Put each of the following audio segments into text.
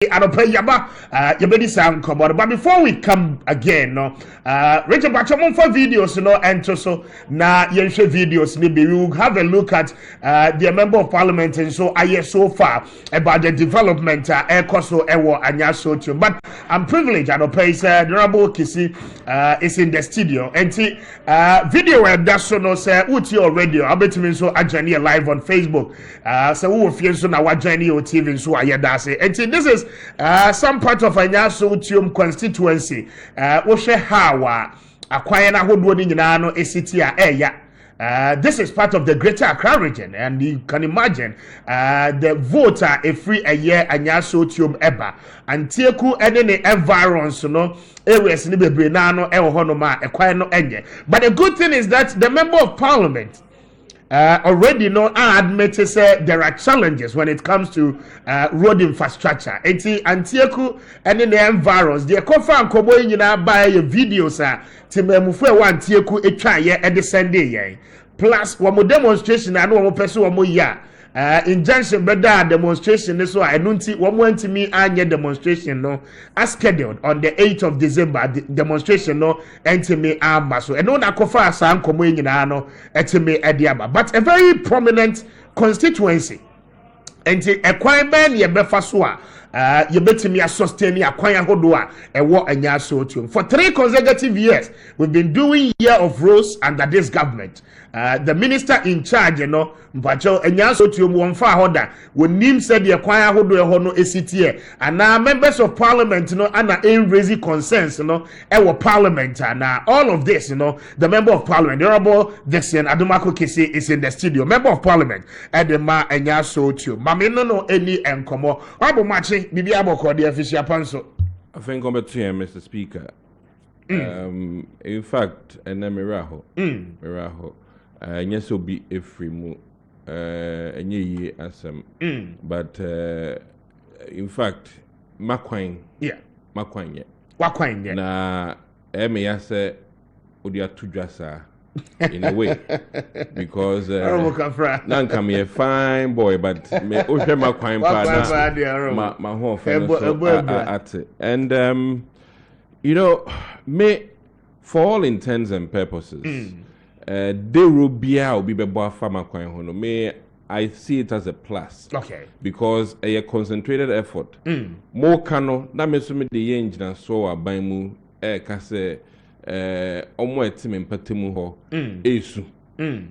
Yaba, Yabedi Sound Commodore. But before we come again, no, Richard Bachamon for videos, and so now Yenshe videos, maybe we will have a look at the member of parliament and so I hear so far about the development Ekoso Ewo Anyaa-Sowutuom. But I'm privileged, the Honorable Kissi is in the studio and video where that's so no say Uti or radio, I bet me so Ajani live on Facebook. So who feel so now Ajani or TV so I hear that say and this is some part of Anyaa-Sowutuom constituency. Oshe Hawa, acquire na hodo ni nyina no esiti a eya. This is part of the greater Accra region, and you can imagine the voter a free a year Anyaa-Sowutuom eba. And Tieku any environs, areas ni bebre na no ewo hono ma acquire no enye. But the good thing is that the member of parliament already admitted there are challenges when it comes to road infrastructure. Antieku and in the environs, the Kofa and Kobo in buy videos Timemufe one Tieku a try at the Sunday. Plus, one more demonstration and one more person one more year. Injunction better demonstration is why I don't see one went to me and demonstration as scheduled on the 8th of December demonstration enti me so and no kofa san komo nyina enti me ediaba but a very prominent constituency enti ekwan ben ye befa so a ye betimi sustain akwan ahodo a ewo Anyaa-Sowutuom. For 3 consecutive years we've been doing year of roads under this government. The minister in charge mpacho Anyaa-Sowutuom wonfa hoda wonim said the akwan ahodo e no esitie and now members of parliament ana raise concerns ewo parliament and all of this the member of parliament the Honorable Dickson Adomako Kissi is in the studio. Member of parliament Edema Anyaa-Sowutuom mame no any enkomo abo machi bibi aboko the official panso. I think I'm between Mr. Speaker. In fact, and Miraho, yes, will be a free move, and ye asem. But in fact, Maquine, Maquine, yeah, Waquine, yeah. Na, I say, Udia to dressa in a way because nan come a fine boy, but me Maquine partner, my whole family at it. And me for all intents and purposes, they will be farmer hono. May I see it as a plus. Okay. Because a concentrated effort. More cano, that means me the engine so a baimu kase omo etim empatemu ho esu.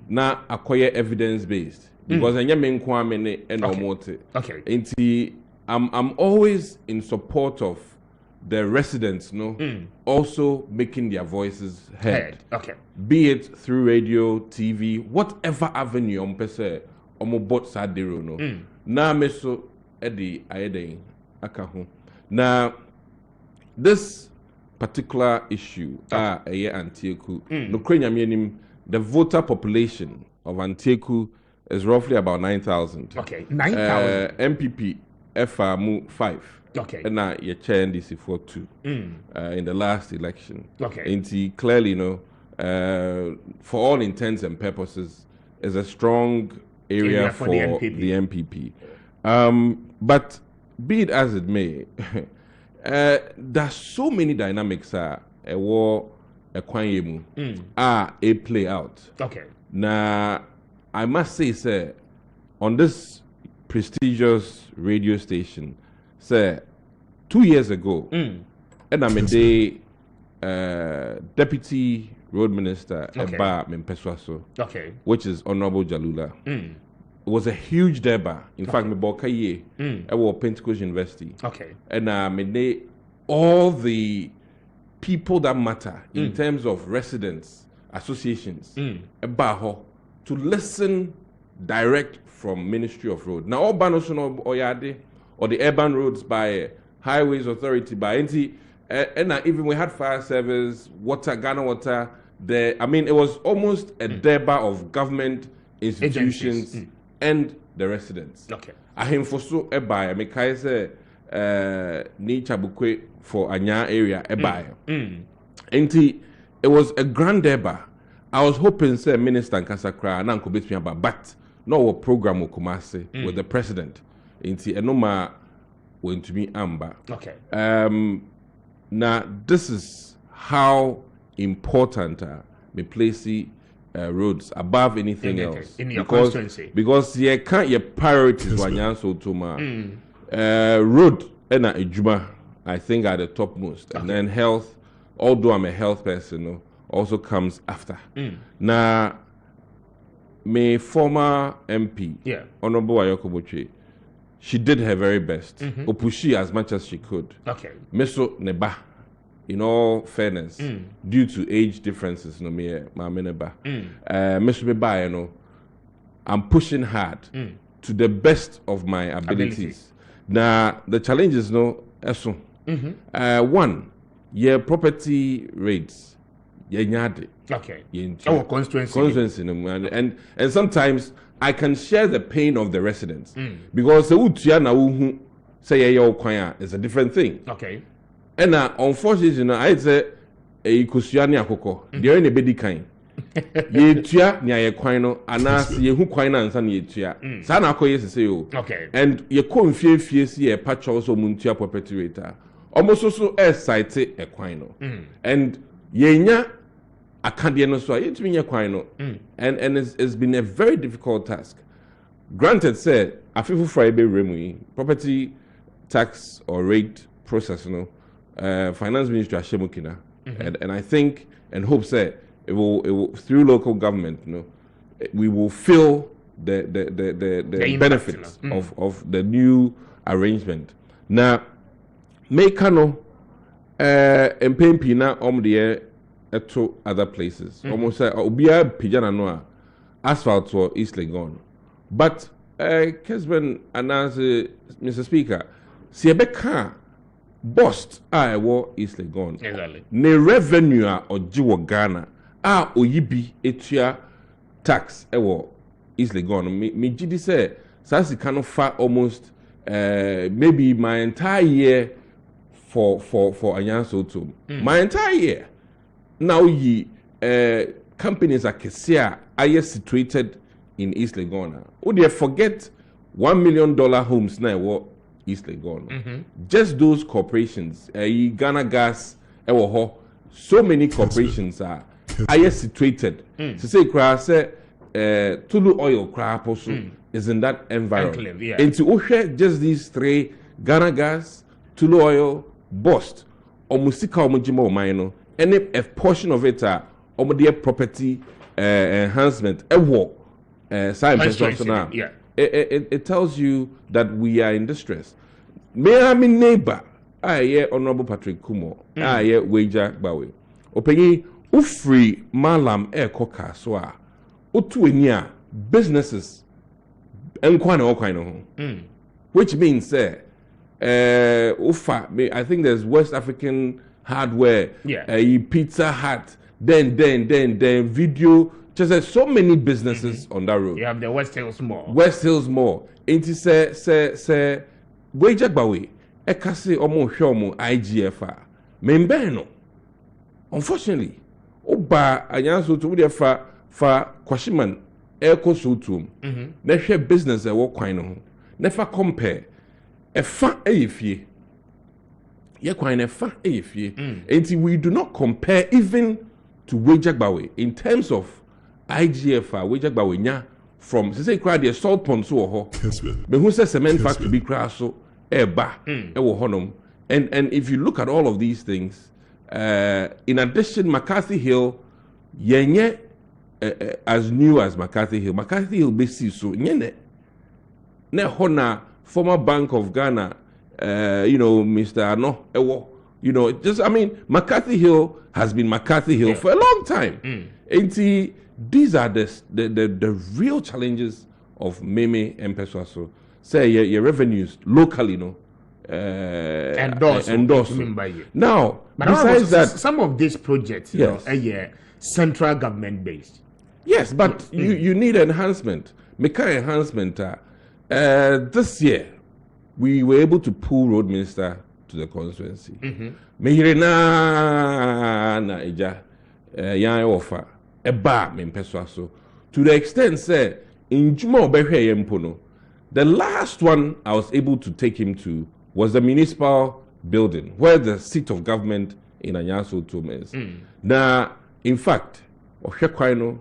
Na acquire evidence based. Because anya me nko amene e no mote. Okay. Enti I'm always in support of the residents, also making their voices heard. Okay. Be it through radio, TV, whatever avenue on pese omo bot sadero na meso edi ayeden akaho. Now this particular issue Antieku no krenya the voter population of Antieku is roughly about 9,000. Okay. 9,000. MPP FRMU 5. Okay. And now your chair NDC for 2 in the last election. Okay. And he clearly, for all intents and purposes, is a strong area for the MPP. But be it as it may, there's so many dynamics a war a play out. Okay. Now, I must say, sir, on this prestigious radio station, sir, 2 years ago, and I'm a day deputy road minister Eba Mempeswaso, which is Honorable Jalula. It was a huge deba. In fact, me bokaye I was Pentecost University. And me all the people that matter in terms of residents, associations, Eba to listen direct from Ministry of Road. Now all banosono oyade or the urban roads by Highways Authority by NT, and even we had fire service, water, Ghana water. It was almost a deba of government institutions and the residents. Okay. Ahim for so ebay, me kai say ni chabukwe for Anyaa area ebay. NT, it was a grand deba. I was hoping say Minister Nkasakra and Uncle Bitmiaba, but no program will come with the president. NT enoma went to me Amber. Okay. Now this is how important me place roads above anything else in your constituency. Because you can't your priorities Anyaa-Sowutuom road and ejuma I think are the topmost, and then health. Although I'm a health person, also comes after. Now, my former MP, Honorable Anyaa-Sowutuom, she did her very best, push as much as she could. Okay. Meso neba, in all fairness, due to age differences, no me neba. Meso neba, you know, I'm pushing hard to the best of my abilities. Now the challenge is one, your property rates, okay. Our constituency, and sometimes I can share the pain of the residents because the say is a different thing. Okay. And unfortunately, I'd say a kusiani akoko. They're in a bedi kind. Ye tia ni aye kwino anas ye hu kwina ansa na ye tia. Sa na akoye say o. Okay. And ye ko mfie si ye patch also muntia property rate. Almost also site a kwino. And ye nya akadie no so ye timi nya kwino. And it's been a very difficult task. Granted said afifu Friday remu property tax or rate process finance ministry ashemukina. And I think and hope say it will through local government, we will feel the benefits of the new arrangement. Now, Mekano Mpempina the to other places. Almost say Obia Pijana Noa asphalt for East Legon. But Kessben announced Mr. Speaker, Siebeka bust I war East Legon. Exactly. Ne revenue or Jiwa Ghana. Oyibi etua tax ewo easily gone. Me gidi say sasi cannot far almost maybe my entire year for Anyaa-Sowutuom. My entire year. Now companies are Kissi are situated in East Legon. Would you forget $1 million homes now East Legon? Just those corporations, Ghana Gas, so many corporations are situated. To say Tulu oil crap also is in that environment. And to just these three, Ghana Gas, Tulu oil, Bust, or Musika Omujimo Mino, and a portion of it are dear property enhancement, a war. It tells you that we are in distress. May I mean neighbor, Honorable Patrick Kumo, Wager Bawe. Openye ufri malam koka soa utuenia businesses enkwana okwana ho, which means ufa I think there's West African hardware, Pizza Hut, then video, just so many businesses on that road. You have the West Hills Mall. Enti say Wager Bawe ekase omo hwe IGF membe no. Unfortunately, Oba Anyaa-Sowutuom de fa Kwashiman Sowutuom. Na hwe business e wo kwan no ho. Na fa compare e fa eyefie. Ye kwan e fa eyefie. Enti we do not compare even to Wager Bawe in terms of IGF Wager Bawe nya from say crowd the salt pond so ho. Me who say cement factory be cra so e ba e wo honom. And if you look at all of these things, in addition, McCarthy Hill, yenye as new as McCarthy Hill. McCarthy Hill basi so nyene. Ne hona former Bank of Ghana, Mr. Ano Ewo. Just I mean, McCarthy Hill has been McCarthy Hill for a long time. And these are the real challenges of Meme and Peswaso. Say your revenues locally, endorse. Now, but besides that, some of these projects, are central government based. Yes, but you need enhancement. Meka enhancement. This year, we were able to pull road minister to the constituency. Na eja yan offer eba mempeswaso to the extent say in Juma obehwe yempo no. The last one I was able to take him to was the municipal building where the seat of government in Anyaa-Sowutuom is. Now, in fact, ohwe kwan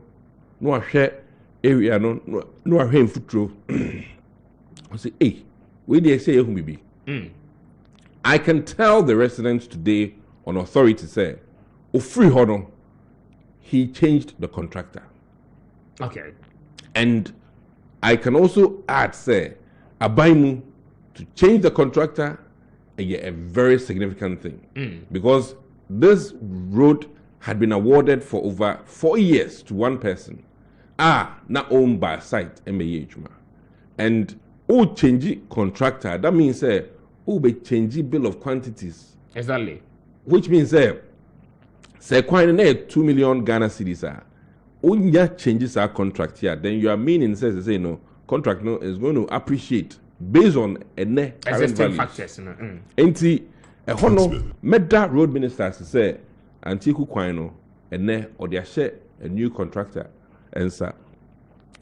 no ahwe area no ahwe mfutro. I say, hey, where do you say ehun bibi? I can tell the residents today on authority say, ofri hono, he changed the contractor. Okay. And I can also add, say, Abaimu to change the contractor a very significant thing. Because this road had been awarded for over 4 years to one person. Not owned by a site, MAHMA. And change contractor, that means be change bill of quantities. Exactly. Which means say quite 2 million Ghana cedis Unya changes our contract here, then you are meaning says say no contract no is going to appreciate based on current factors. Enti hono meda road minister say antiku kwan no or they share a new contractor and sir.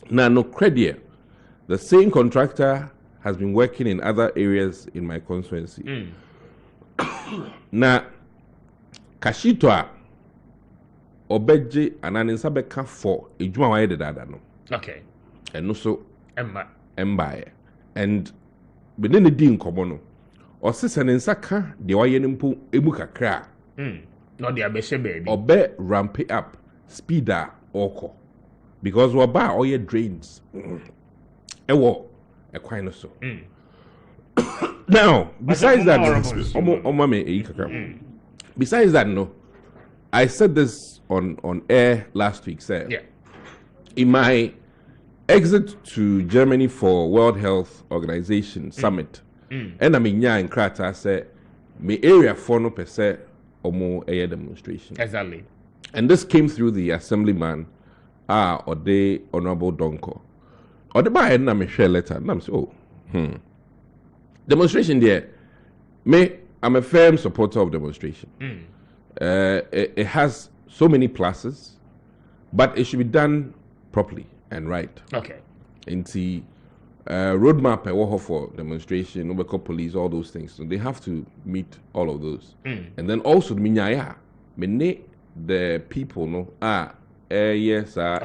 Now no credit. The same contractor has been working in other areas in my constituency. Now Kashito Obeji ananinsa beka for ejuma wa yede dada no. Okay. And also Emba. And bene ne di nkomo no. Osese ne nsa ka de wa ye mpo emu kakra. No de abehye baby. Obe ramp it up speeder oko. Because we buy all your drains. Ewo ekwan no so. Now, besides that, besides that, no, I said this on air last week, sir. Yeah. In my exit to Germany for World Health Organization Summit, and I'm in Krata, said, my area for no per se or more a demonstration. Exactly. And this came through the assemblyman, or the Honorable Donko. Or the buyer, and I'm share letter, and I'm so, Demonstration there, I'm a firm supporter of demonstration. It has so many pluses, but it should be done properly and right. Okay. And the roadmap for demonstration, local police, all those things. So they have to meet all of those. And then also the people no yes sa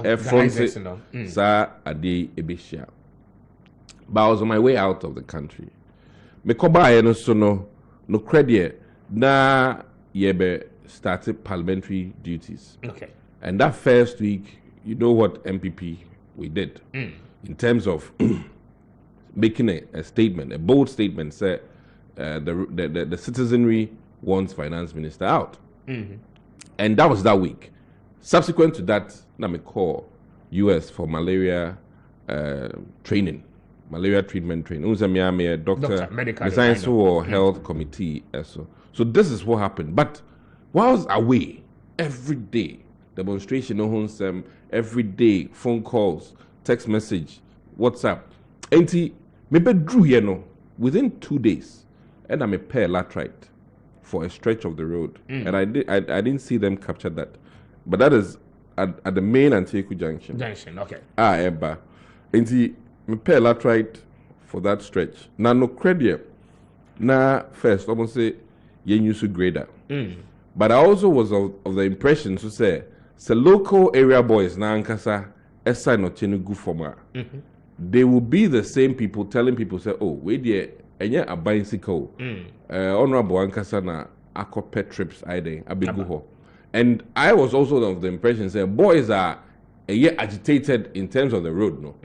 ade ebeshia. But I was on my way out of the country. Me koba no so no credit na yebe started parliamentary duties. Okay. And that first week, you know what MPP we did in terms of making a statement, a bold statement, say the citizenry wants finance minister out. And that was that week. Subsequent to that, na me call US for malaria training. Malaria treatment training. I'm a doctor, medical science or health committee. So this is what happened. But whilst away, every day, demonstration, every day, phone calls, text message, WhatsApp. And maybe drew, within 2 days, and I'm a pair latrite for a stretch of the road. And I didn't see them capture that. But that is at the main Anteku junction. Okay. Eba. And me pay latrite for that stretch. Now no credit. Now first, I'm gonna say you use grader. But I also was of the impression to say local area boys na ankasa esa no chenugu forma. They will be the same people telling people say, oh, wait there, enye a bicycle. Honorable ankasa na akopet trips ide abigu ho. And I was also of the impression say boys are agitated in terms of the road, no.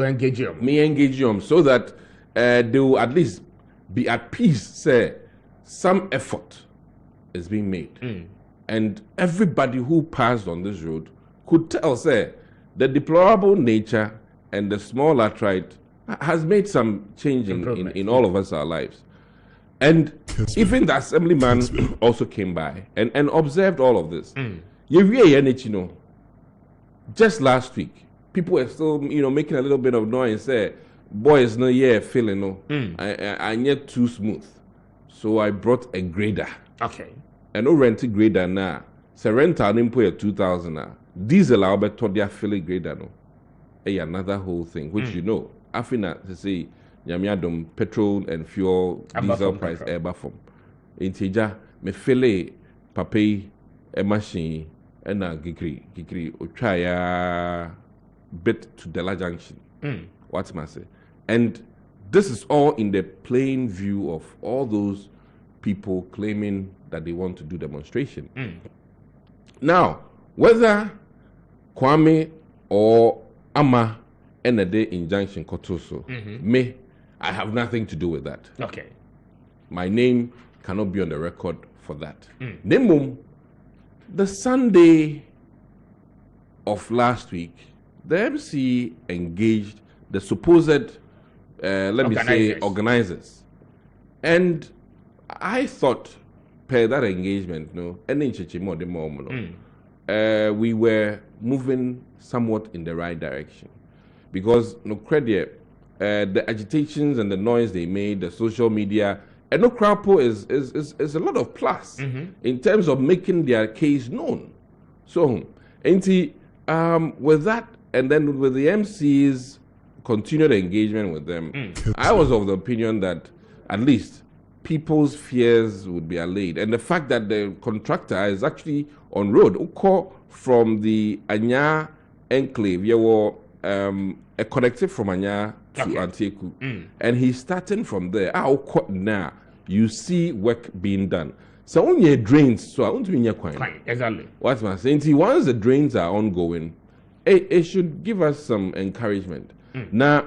Engage them so that they will at least be at peace. Say some effort is being made, and everybody who passed on this road could tell, say, the deplorable nature and the small latrite has made some change in all of us our lives. And even the assemblyman also came by and observed all of this. Just last week, people were still, making a little bit of noise. Say, boys, no, feeling no. I need too smooth, so I brought a grader. Okay. And no rented grader now. So rental nimpo 2,000 now. Diesel Albert told their filling grader no. Another whole thing, which after to say Yamiadom petrol and fuel diesel price eba from. Intija me fele papi a machine and a gigri uchaya bit to Dela Junction. What's my say? And this is all in the plain view of all those people claiming that they want to do demonstration. Now, whether Kwame or Ama and a day injunction kotoso, me, I have nothing to do with that. Okay. My name cannot be on the record for that. Nemum, the Sunday of last week, the MC engaged the supposed, organizers. And I thought, per that engagement, we were moving somewhat in the right direction. Because the agitations and the noise they made, the social media, and Krapo is a lot of plus in terms of making their case known. So, with that, and then with the MC's continued engagement with them, I was of the opinion that at least people's fears would be allayed. And the fact that the contractor is actually on road, from the Anyaa enclave, you were a collective from Anyaa to Antieku, and he's starting from there. Now you see work being done. So when you drains, so I want to be exactly. What's my saying? Once the drains are ongoing, it should give us some encouragement. Now,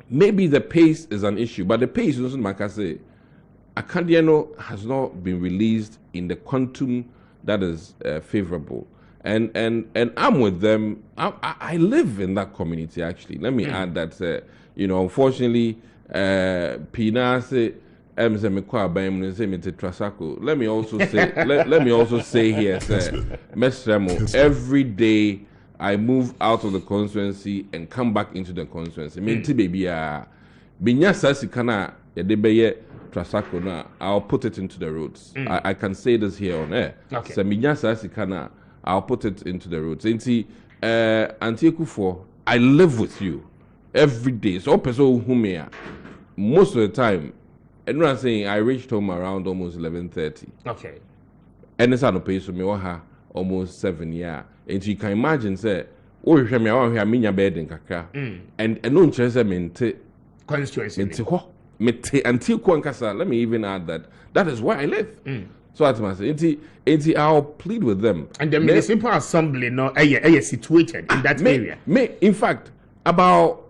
maybe the pace is an issue, but the pace doesn't like I say. Akandiano has not been released in the quantum that is favorable. And I'm with them. I live in that community actually. Let me add that unfortunately, Pina say let me also say let me also say here, every day I move out of the constituency and come back into the constituency. I'll put it into the roads. I can say this here on air. Okay. I'll put it into the roads. I live with you every day. So most of the time, and I'm saying I reached home around almost 11:30. Okay. And it's on the pace of me almost 7 years. And you can imagine say, oh, you me out here, minya bed in kaka. And no chance mente constituency. Let me even add that is where I live. So that's my say. I'll plead with them. And the municipal assembly is situated in that area. In fact, about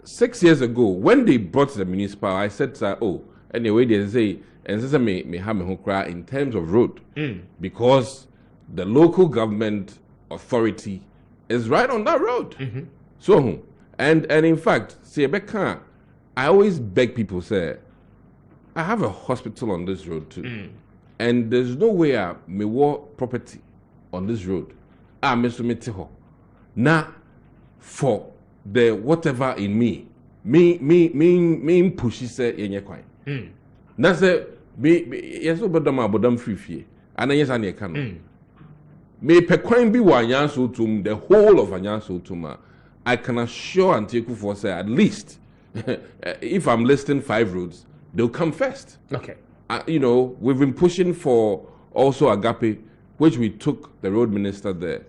6 years ago, when they brought the municipal, I said, anyway, they say, and this me have me cry in terms of road, because the local government authority is right on that road. So, and in fact, see, I always beg people, say, I have a hospital on this road too. And there's no way I may walk property on this road. Now, for the whatever in me pushy say yenye kwai. Na say yes obodam free and yes an yeka me pe kwan bi wa Anyaa-Sowutuom, the whole of Anyaa-Sowutuom. I can assure Antieku for say at least if I'm listing 5 roads, they'll come first. Okay. We've been pushing for also Agape, which we took the road minister there.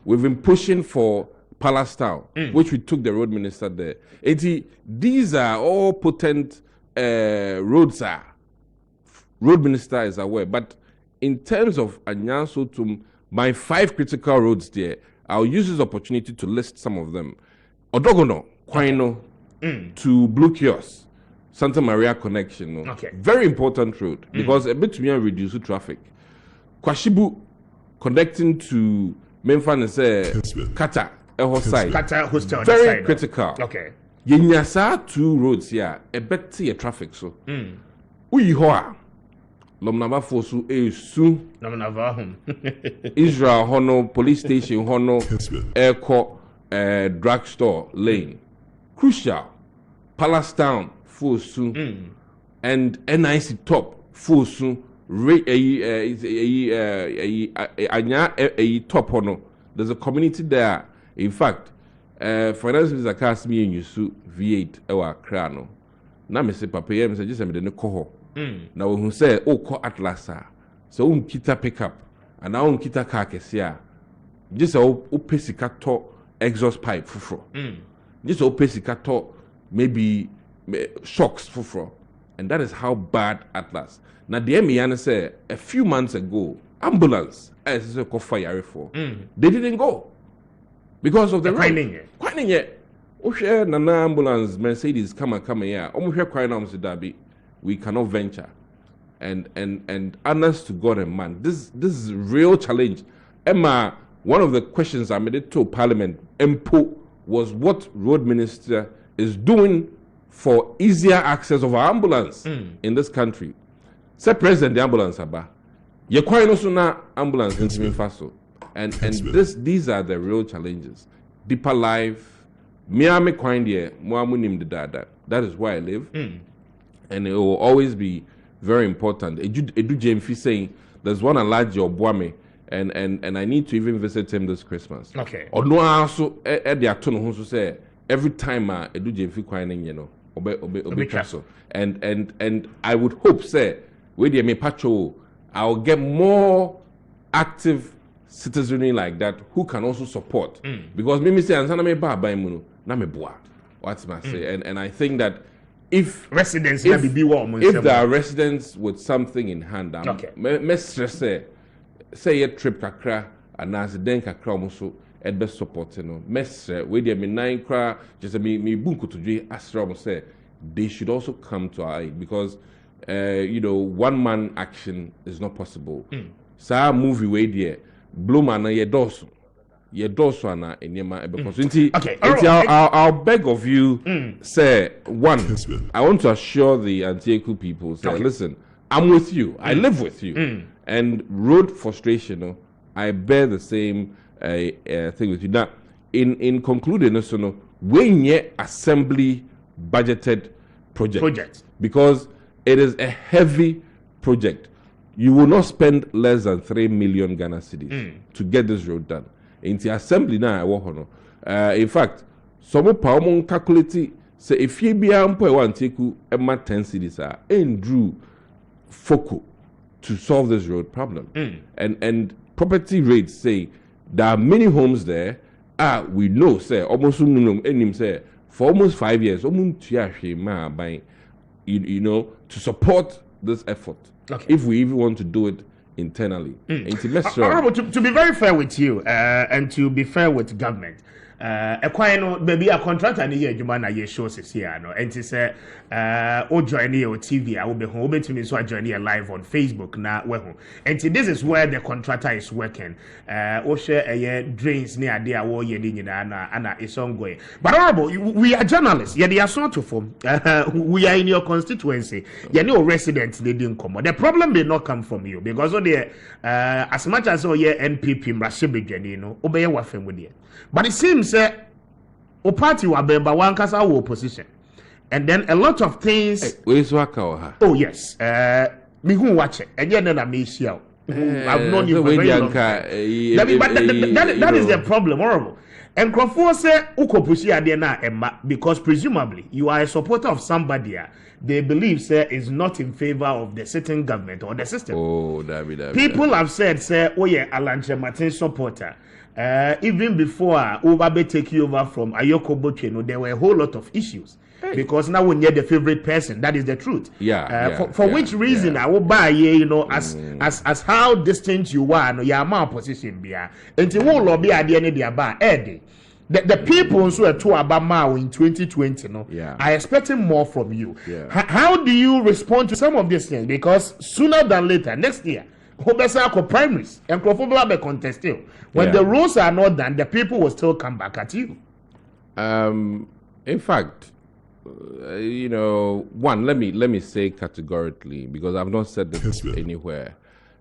We've been pushing for Palace Town, which we took the road minister there. These are all potent roads. Road minister is aware. But in terms of Anyaa-Sowutuom, my 5 critical roads there, I'll use this opportunity to list some of them. Odogono, Kwaino, to Blue Kiosk, Santa Maria connection. Okay. Very important road because a bit to reduce traffic. Kwashibu connecting to Memphis and say Kata side. Kata hostel. Very critical. Okay. Yenyasa 2 roads here, a bit see a traffic so. Uyi hoa. Lomnava fosu esu. Lomnava home. Israel hono police station hono airco drugstore lane. Crucial. Palace Town full soon, and NIC top full soon. Top hono. There's a community there. In fact, finance minister cast me in Yusu V8 ewa krano. na me say papa ye me say just me de ne kɔ hɔ na wo hu say o kɔ Atlas a so un kita pickup and un kita car kɛse a just o pesika tɔ exhaust pipe fufuro just o pesika tɔ maybe shocks fufuro, and that is how bad Atlas. Now the ME say a few months ago ambulance as a fire for they didn't go because of the rain. Quite yet. Oshe nana ambulance Mercedes come here. Omushe crying out to Dabi. We cannot venture. And honest to God and man, this is a real challenge. Emma, one of the questions I made it to Parliament, MPO, was what road minister is doing for easier access of our ambulance in this country. Say President the ambulance aba. Ye kwai no so na ambulance ntimi faso. And these are the real challenges. Deeper life, Miami kwai there, mo amunim de dada. That is where I live. And it will always be very important. Edu Jemfi saying there's one Alaji Obwame and I need to even visit him this Christmas. Okay. Or no also at the atono who say every time Edu Jemfi kwai you know obe castle. And I would hope say with the patrol I'll get more active citizenry like that who can also support. Because me say ansana me ba munu na me boa. What's my say? And I think that if residents if there are residents with something in hand, me stress say a trip kakra and as den kakra omuso et best support no me stress we dey me nine kra just me bunku to do asra say they should also come to our aid because one man action is not possible. Sa movie way there blow man na ye doso ana enyema because I'll beg of you say one I want to assure the Antia-Ku people say listen, I'm with you, I live with you, and road frustration I bear the same thing with you. Now in concluding when ye assembly budgeted project because it is a heavy project. You will not spend less than 3 million Ghana cedis to get this road done. In the assembly now, in fact, some power calculate say if you be ample one take 10 cedis and drew focal to solve this road problem. And property rates say there are many homes there. We know say almost say for almost 5 years, to support this effort. If we even want to do it internally. To be very fair with you, and to be fair with government, maybe a contractor ni adwuma na ye show here no enti say o join your TV I will be home to me so I join here live on Facebook na we ho enti this is where the contractor is working o share drains near there wo ye ni nyina na ana is ongoing. But honorable, we are journalists, ye dey aso to form, we are in your constituency, ye no residents they didn't come. The problem may not come from you because as much as ye NPP mrashebedwani no obeye wafem with you. But it seems o party wa member one kasa wo opposition, and then a lot of things. Oh yes, me who watch it, and then I may see out. I've known you for very long time. That is the problem, horrible. And Crawford say ukopushi adena emma because presumably you are a supporter of somebody they believe say is not in favor of the sitting government or the system. Oh, people have said say oh yeah Alanche Martin supporter. Even before Obabe take you over from Ayoko Bocheno, there were a whole lot of issues. Because now when you're the favorite person, that is the truth. For which reason I will buy as how distant you are, no your amount position be and it won't lobby at the end of the bar Eddie. The people who are to Abama in 2020 are expecting more from you. How do you respond to some of these things? Because sooner than later, next year, primaries and be contested. When the rules are not done, the people will still come back at you. In fact, one, let me say categorically, because I've not said this anywhere.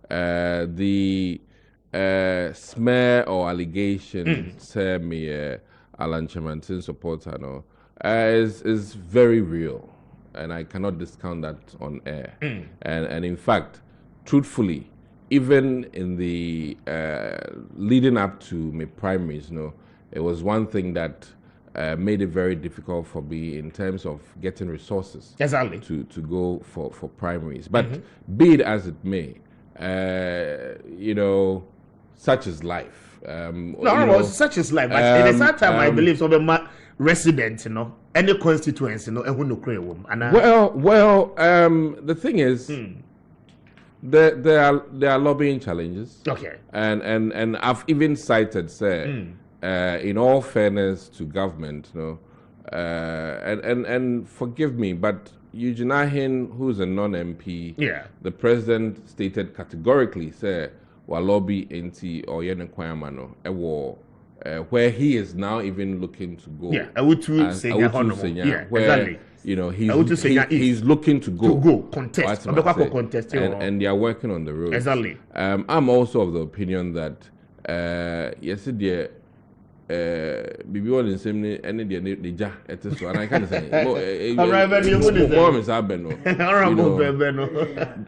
The smear or allegation say me Alan Chemantin supporter is very real, and I cannot discount that on air. And in fact, truthfully, even in the leading up to my primaries, it was one thing that made it very difficult for me in terms of getting resources to go for primaries. But be it as it may, such is life. Such is life. But at the same time, I believe so. The resident, any constituency, the thing is, there are lobbying challenges. Okay. And I've even cited, in all fairness to government, and forgive me, but Eugene Ahin, who's a non-MP, the president stated categorically, wa lobby NT or Yenekwayamano, where he is now even looking to go. Where he's looking to go contest, and they are working on the road. Exactly. I'm also of the opinion that yesterday. Bibi one in same any the ja so and I can say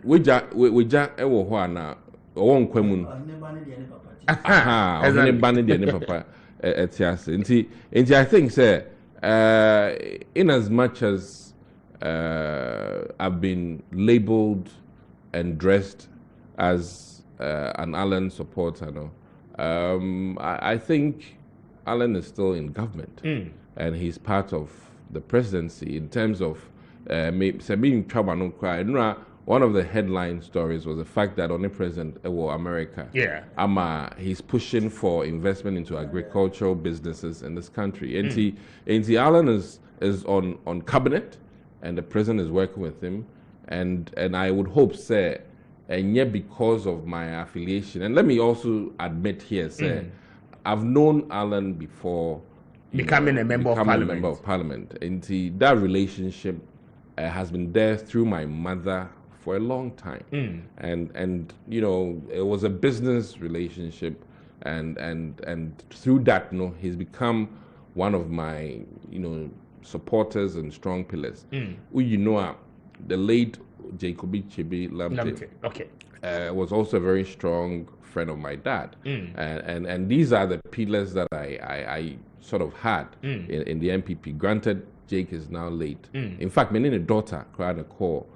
we ja e wo ho ana o won kwamu no o ne ban de ne papa etiase nti I think say in as much as I've been labeled and dressed as an Allen supporter, I think Allen is still in government, and he's part of the presidency in terms of one of the headline stories was the fact that only President America, he's pushing for investment into agricultural businesses in this country. And Allen is on cabinet, and the president is working with him, and I would hope, and yet because of my affiliation, and let me also admit here, I've known Allen before becoming a member of parliament. And that relationship has been there through my mother for a long time. And it was a business relationship, and through that, he's become one of my supporters and strong pillars. The late Jacobi Chibi Lamte. Was also a very strong friend of my dad, and these are the pillars that I sort of had in the MPP. Granted, Jake is now late. In fact, my daughter cried a call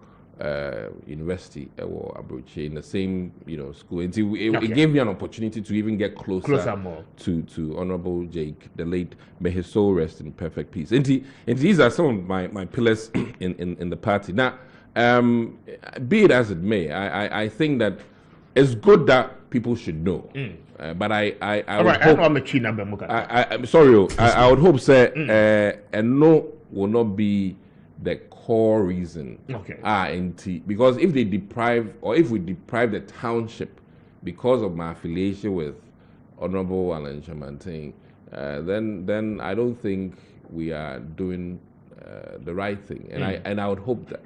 university or Abuchi in the same school. And it gave me an opportunity to even get closer more to Honorable Jake, the late. May his soul rest in perfect peace. And these are some of my pillars in the party. Now, be it as it may, I think that it's good that people should know. But I would hope, I'm sorry, I would hope and no will not be the core reason. Because if we deprive the township because of my affiliation with Honorable Alan Chamanting, then I don't think we are doing the right thing, and I would hope that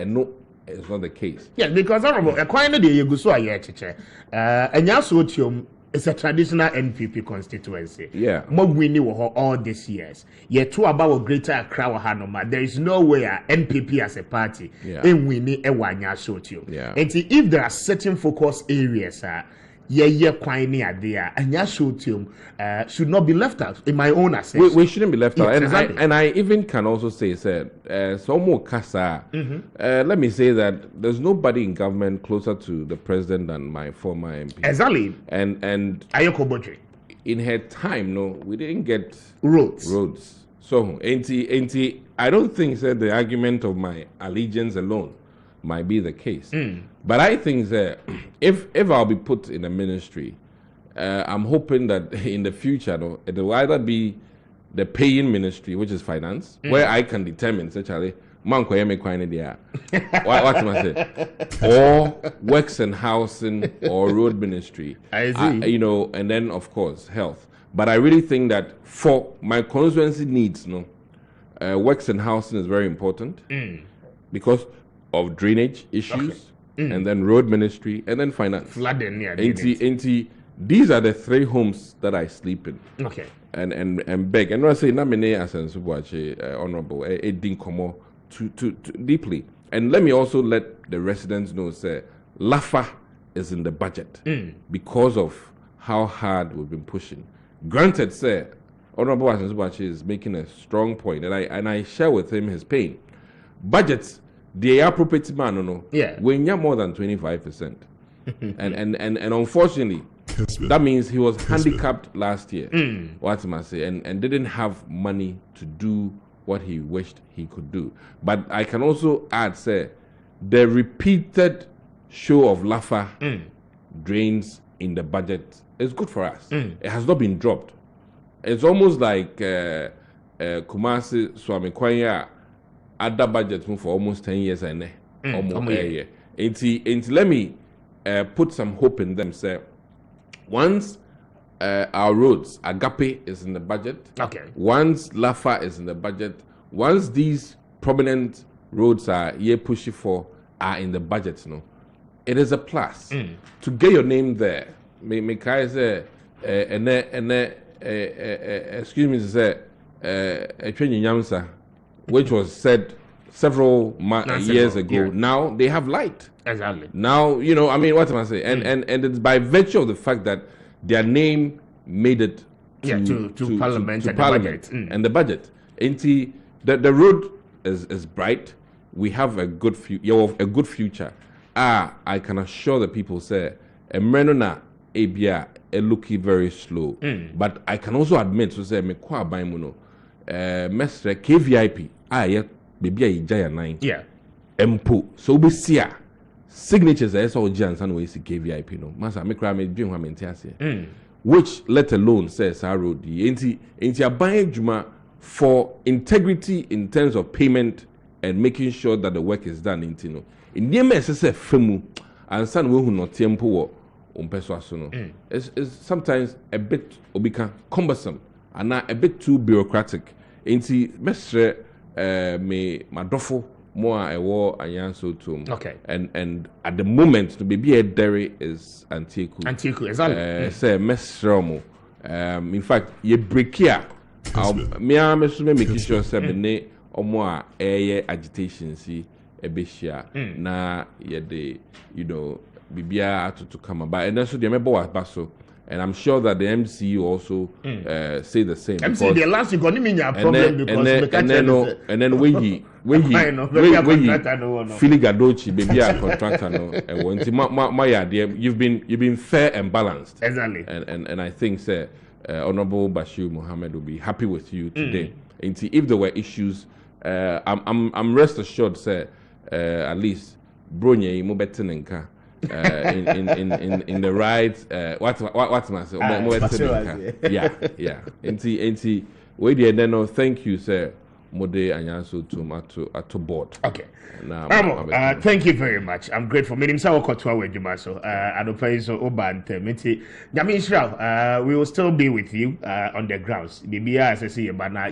no, it's not the case. Yes, because Honorable, Anyaa-Sowutuom is a traditional NPP constituency. Mogwini wo all these years. Yet two about Greater Accra Hanoma. There is no way NPP as a party in winning a Anyaa-Sowutuom. And if there are certain focus areas, Anyaa-Sowutuom should not be left out, in my own assessment. We shouldn't be left out. And I even can also say, let me say that there's nobody in government closer to the president than my former MP. Exactly. And Ayoko Bodri. In her time, we didn't get roads. So, I don't think the argument of my allegiance alone might be the case. But I think that if I'll be put in a ministry, I'm hoping that in the future, it will either be the paying ministry, which is finance, where I can determine, essentially, what am I say? Or works and housing or road ministry. I see. And then, of course, health. But I really think that for my constituency needs, works and housing is very important because of drainage issues, and then road ministry, and then finance. Flooding, these are the three homes that I sleep in. And beg. And I say, honorable, it didn't come too deeply. And let me also let the residents know, LAFA is in the budget because of how hard we've been pushing. Granted, Honorable Anyaa-Sowutuom is making a strong point, and I share with him his pain. Budgets, the appropriate man, no, when you're more than 25%, and unfortunately, that means he was handicapped last year. What am I say? And didn't have money to do what he wished he could do. But I can also add, say, the repeated show of laughter drains in the budget is good for us. It has not been dropped. It's almost like Kumasi Swami Kwanya at that budget for almost 10 years and almost a year. And let me put some hope in them. Say, once our roads, Agape is in the budget. Once Lafa is in the budget. Once these prominent roads are pushy for are in the budget, it is a plus to get your name there. Me say, excuse me, say, which was said several years ago. Now they have light. Exactly. Now, you know, I mean, what am I saying? And it's by virtue of the fact that their name made it to Parliament and the budget. And the road is bright. We have a good future. I can assure the people, say, Emrenona Abia looking very slow. But I can also admit, so say, me kwa baimuno, mestre KVIP, maybe a giant 9. Empo, so be see signatures as all giants and we see KVIP, no. Masa, me cry me dream what me which let alone says our road, ain't you buying Juma for integrity in terms of payment and making sure that the work is done in Tino. In the MSS Femu and some who not tempo it's sometimes a bit cumbersome and a bit too bureaucratic. Inti mestre me madofo more a war Anyaa-Sowutuom. And at the moment to be a dairy is Antiku, exactly. Say mestre in fact ye break here. Me make sure say me omo a agitation see a beshia na ye de you know bibia to come about and also the member was baso and I'm sure that the MCU also say the same. MC the last you got me a problem because and then when he Filigadochi baby a contractor no and when my idea you've been fair and balanced. Exactly. And I think say Honorable Bashir Mohammed will be happy with you today. And see if there were issues I'm rest assured say at least Bronye mo betenenka in the right what must yeah and we did then thank you sir Mode Anyaa-Sowutuom at board. Thank you very much. I'm grateful. Meaning so we will still be with you on the grounds. As I say, but now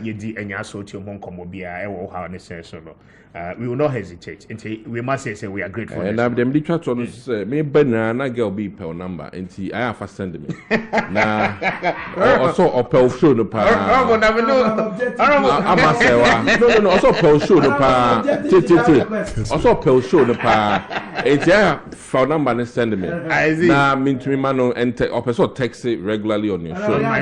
we will not hesitate. We must say we are grateful. And I'm them try to say me banana girl be per number. I have send me. Now also a pel show the pa. No. Also pel show the pa. Also pel show the pa. It's phone number and send me. Now mean to me mano and also text it regularly on your show. No.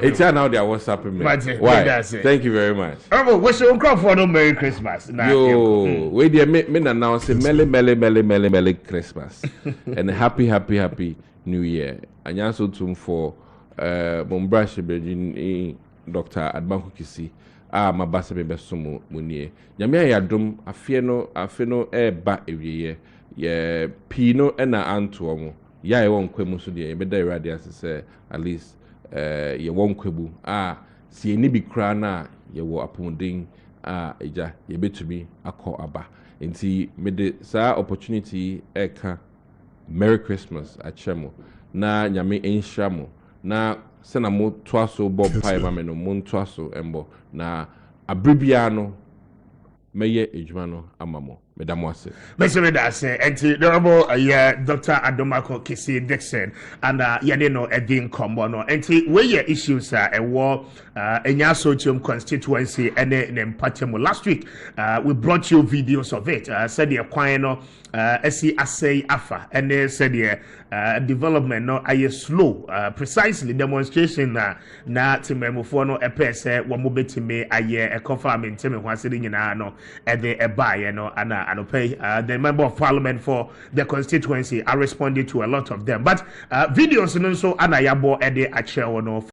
It's now they are WhatsApping me. Why? Thank you very much. Wish you for no Merry Christmas. Yo, wait there, me announce Merry Christmas and happy New Year. Anyaa-Sowutuom for Mombrash Bejin Dr. Adomako Kissi. My bass be besumu munie. Nyame yadom afeno ba ewiye. Ye pino ena antomo. Ya won kwemu so de be da irade asese at least ye won kwebu. Si eni bi kra na ye wo aponding eja ye betumi akọ aba. Nti me de sa opportunity eka Merry Christmas achemo na nyame enhyamo na sena mo toaso bob pai ma me no mo toaso embo na abribia no meye ejuma no amamo medamo ase mesere da ase enti honorable Dr. Adomako Kissi Dickson and yede no edin kombo no enti we issues ewo Anyaa-Sowutuom constituency ene nempatemo last week we brought you videos of it said the kwan no esi asay afa ene said development no aye slow precisely demonstration na timemufo no epese wo mo betime aye confirm nteme ho asede nyina no ede ebaye no ana anopay the member of parliament for the constituency I responded to a lot of them, but videos no so ana yabo ede ache no